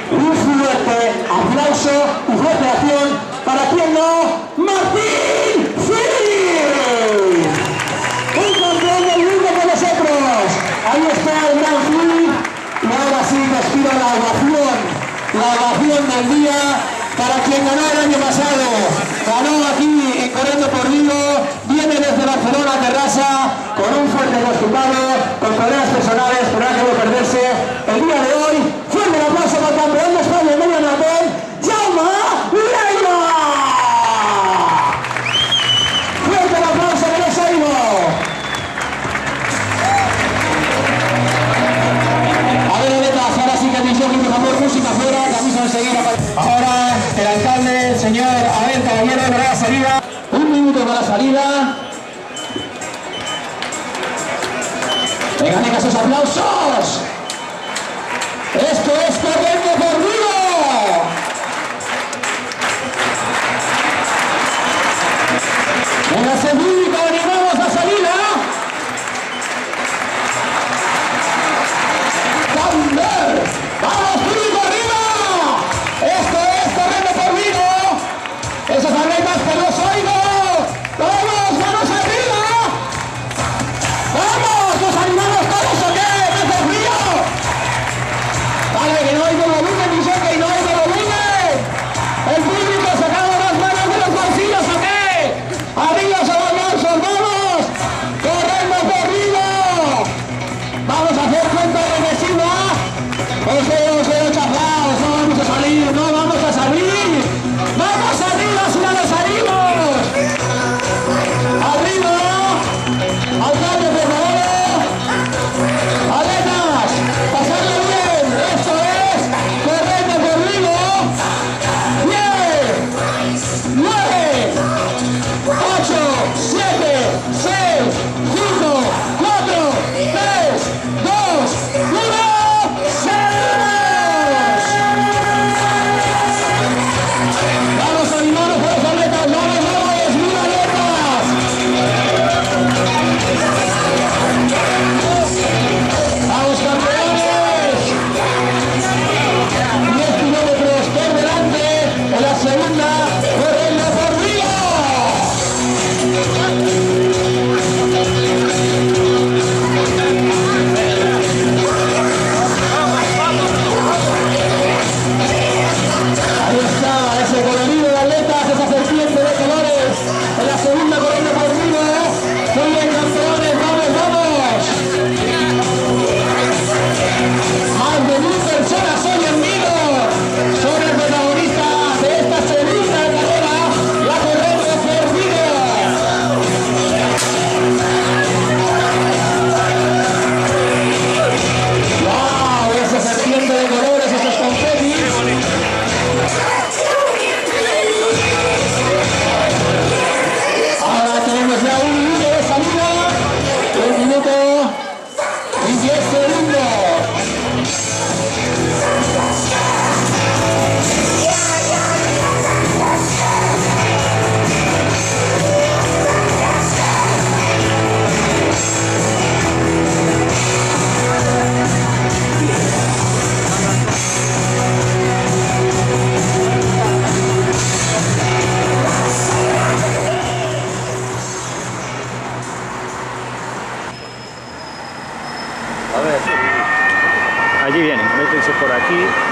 Un fuerte aplauso y fuerte acción para quien no, Martín Fili. Un campeón del mundo con nosotros. Ahí está el gran Fili. Y ahora sí nos pido la ovación del día para quien ganó el año pasado. Ganó aquí en Corriendo por Vigo, viene desde Barcelona, Terrassa, con un fuerte constipado, con problemas personales, pero no quiero perderse. El día de hoy, fuerte el aplauso para el campeón de España en medio maratón, Jaume Leiva. Fuerte el aplauso que les oigo. A ver, Oletas, ahora sí que atención, por favor, música fuera, que a mí se me seguirá. Ahora el alcalde, el señor Abel Caballero, le da la salida. Un minuto para la salida. Venga, venga, esos aplausos. Esto es Corriendo por Vigo. Venga, ese público, animamos la salida. ¡Thunder! ¡Vamos, público, arriba! Esto es Corriendo por Vigo. Esos atletas que los oigo. ¡Todos, manos arriba! ¡Vamos! ¿Nos animamos todos o qué? ¿Me hace frío? Vale, que no hay de volumen, dice que no hay de volumen. El público sacando las manos de los bolsillos o qué. Arriba, esos aplausos.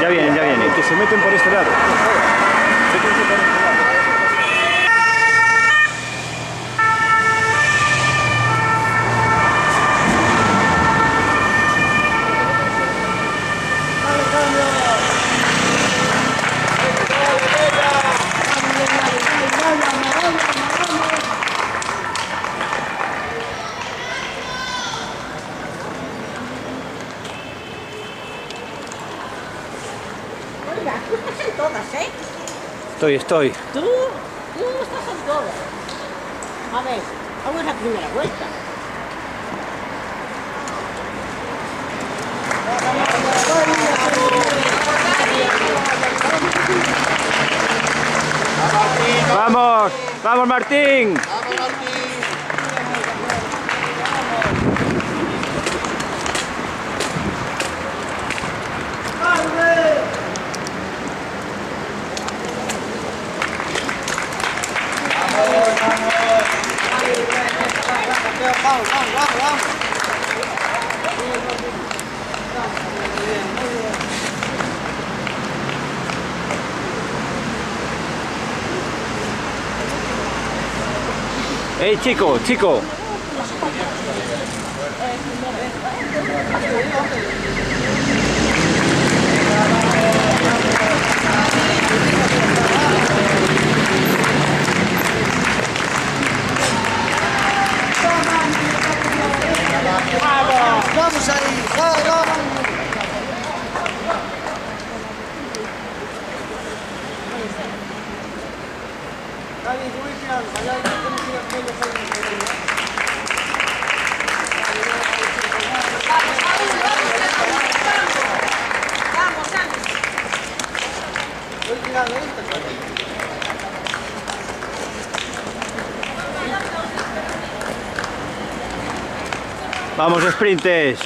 Ya vienen, ya vienen. Que se meten por este lado. Métense por este lado. Oiga, tú estás en todas, ¿eh? Estoy. Tú estás en todas. A ver, vamos a la primera vuelta. ¡Vamos! ¡Vamos, Martín! ¡Ey, chico! ¡Vamos ahí! ¡Vamos! ¡Vamos, sprinters!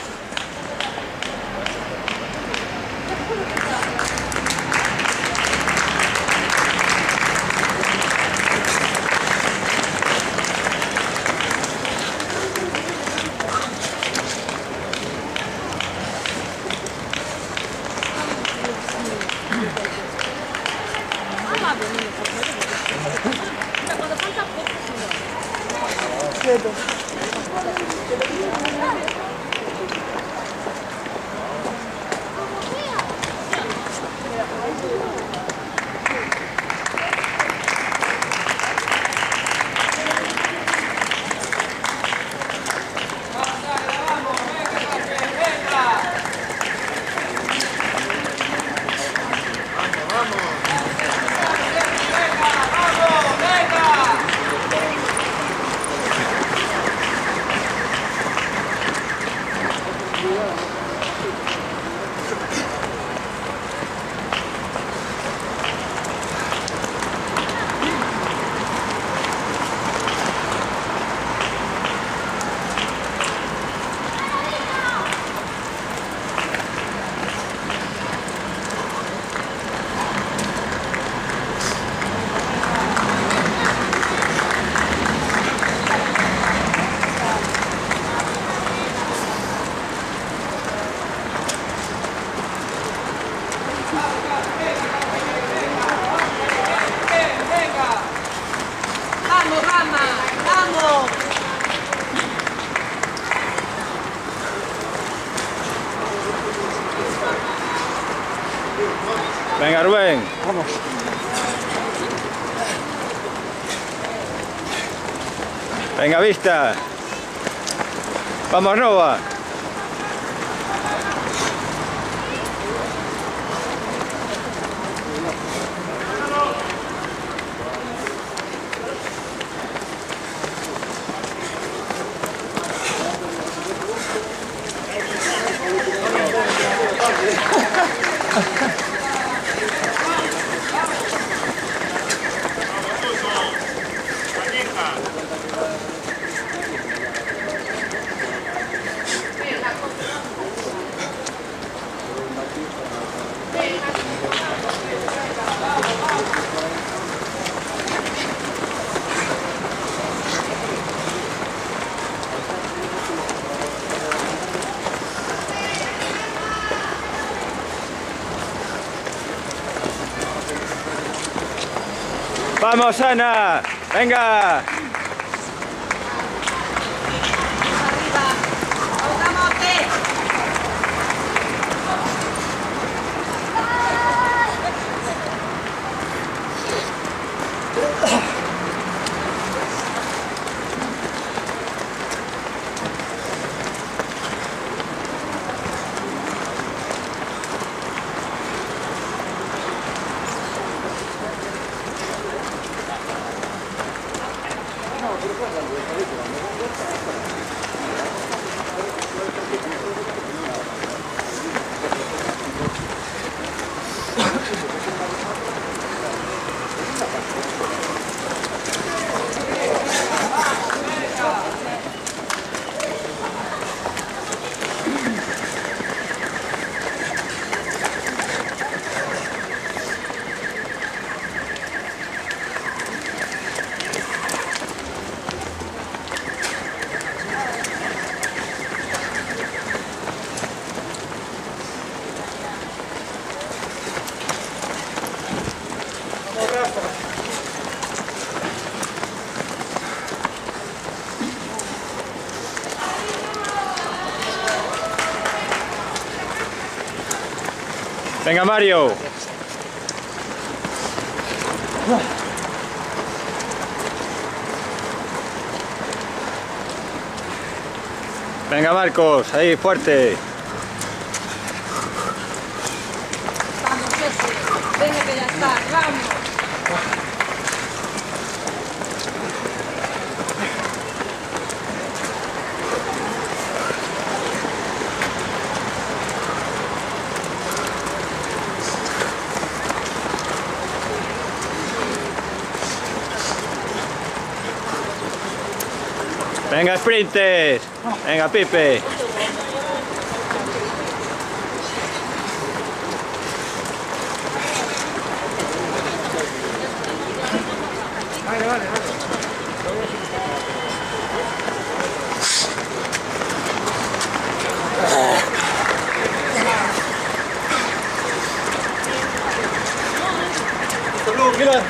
Venga, Rubén. Vamos. Venga, Vista. Vamos, Nova. Vamos, Ana. Venga. Venga, Mario. Venga, Marcos, ahí, fuerte. Vamos, ese. Venga que ya está, vamos. Venga, sprinters. Venga, Pipe. Mira.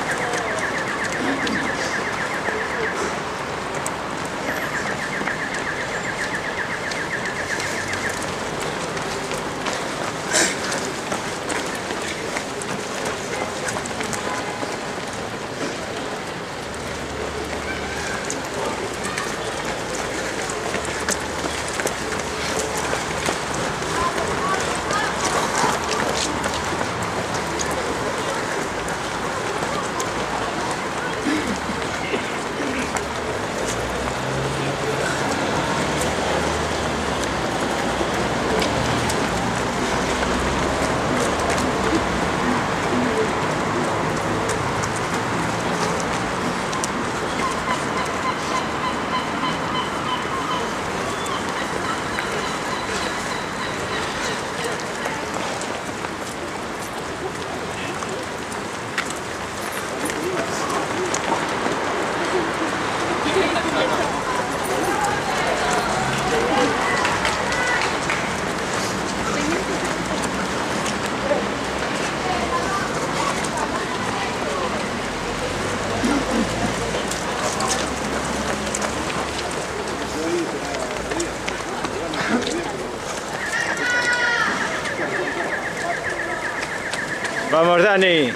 Vamos, Dani.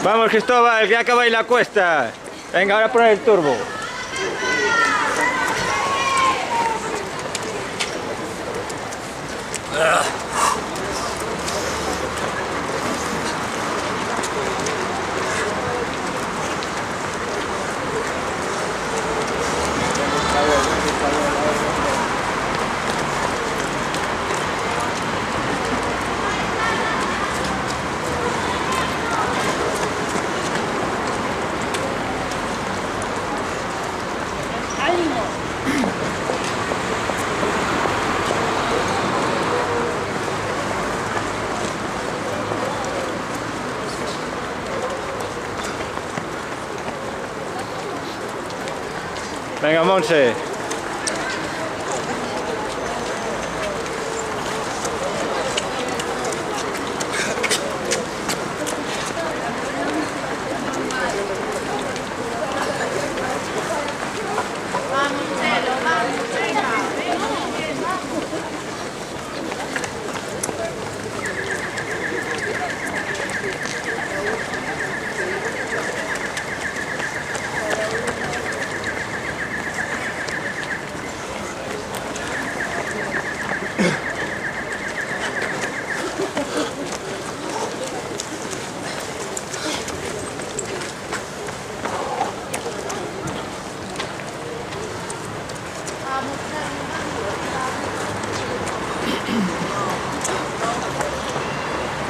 Vamos, Cristóbal, que acabáis la cuesta. Venga, ahora poner el turbo. Venga, Monse.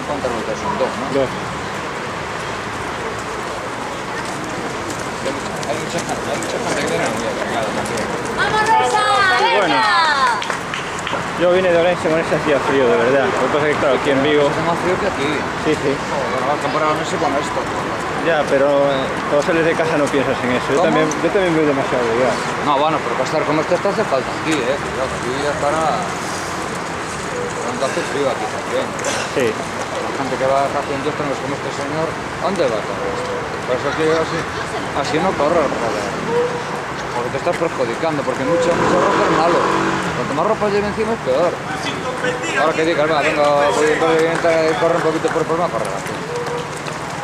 ¿Cuántos minutos son? Dos, ¿no? Dos. Hay mucha gente que viene muy cargada también. ¡Vamos, Rosa! Bueno. ¡Venga! Yo vine de Orense con ese hacía frío, de verdad. Lo que pasa es que, claro, aquí en Vigo... Hace más frío que aquí. Sí, sí. Joder, va a comparar no sé con esto. Ya, pero cuando sales de casa no piensas en eso. Yo ¿Cómo? también voy demasiado ya. No, bueno, pero para estar como esto hace falta aquí, cuidado, aquí ya estará... Cuando hace frío aquí también. Sí. La gente que va haciendo esto no es como este señor. ¿A dónde va a correr esto? Por eso aquí así no corre, joder. Porque te estás perjudicando, porque mucha ropa es malo. Cuanto más ropa lleve encima es peor. Ahora que digas, va, venga, voy a correr un poquito por el problema, correr aquí.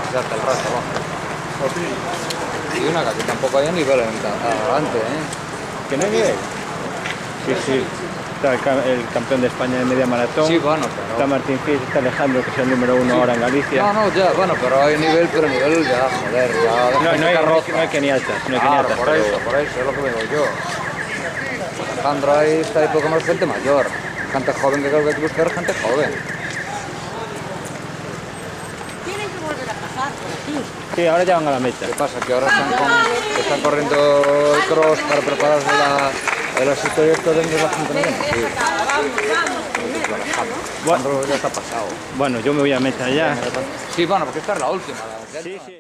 Pasearte el rato, vamos. Y una que aquí tampoco hay nivel adelante, ¿eh? ¿Que no hay nivel? Sí, sí. Está el campeón de España de media maratón. Sí, bueno, pero... Está Martín Fis, está Alejandro, que es el número 1 ahora en Galicia. No, ya, bueno, pero hay nivel, pero nivel ya, joder, ya... No hay que ni altas, no hay que ni Claro, altas. por eso, es lo que digo yo. Alejandro ahí está ahí poco más gente mayor. Gente joven que creo que hay que buscar gente joven. Tienen que volver a pasar por aquí. Sí, ahora ya van a la meta. ¿Qué pasa? Que ahora están corriendo el cross para prepararse las historias que den de la gente. Sí, Alejandro ya está pasado. Bueno, yo me voy a meta ya. Sí, bueno, porque esta es la última. Sí, sí.